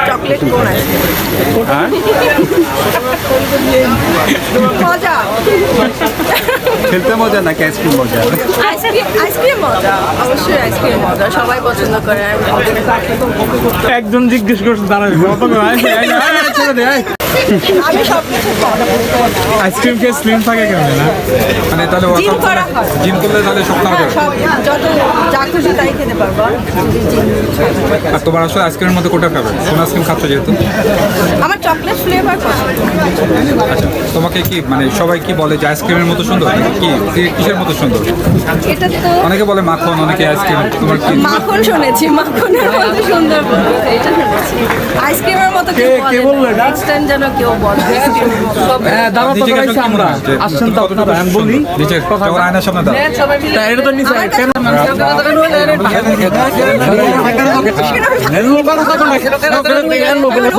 Chocolate কোন মজা খেলতে মজা নাকি আইসক্রিম মজা? আইসক্রিম মজা, অবশ্যই আইসক্রিম মজা, সবাই পছন্দ করে। একজন জিজ্ঞেস করছে দাঁড়াবে আমি সবকিছু আইসক্রিম খেয়ে স্লিম থাকে কেন না? মানে তাহলে জিম করা হয়। জিম করলে তাহলে সব খাওয়া যাবে। সব যত যা খুশি তাই খেতে পারবো। আর তোমার আসলে আইসক্রিমের মধ্যে কোনটা খাবে? কোন আইসক্রিম খাচ্ছ যেহেতু? আমার চকলেট ফ্লেভার পছন্দ। আচ্ছা, তোমাকে কি মানে সবাই কি বলে যে আইসক্রিমের মতো সুন্দর নাকি কি কিসের মতো সুন্দর? এটা তো অনেকে বলে মাখন, অনেকে আইসক্রিম। তোমার কি? মাখন শুনেছি, মাখনের মতো সুন্দর বলেছে, এটা শুনেছি। আইসক্রিমের মতো কেউ কে বললো এটা? নেক্সট টাইম যেন কেউ বলে। হ্যাঁ দাঁড়া তো নিজেকে আসলে দাঁড়াইছি কি আমরা মনে হয় যে আসছেন তো তুমি কতটুকু আপনারা আমি বলি নিজে যখন আয়নার সামনে দাও তা এটা তো নিচে আমার কেন কাছে-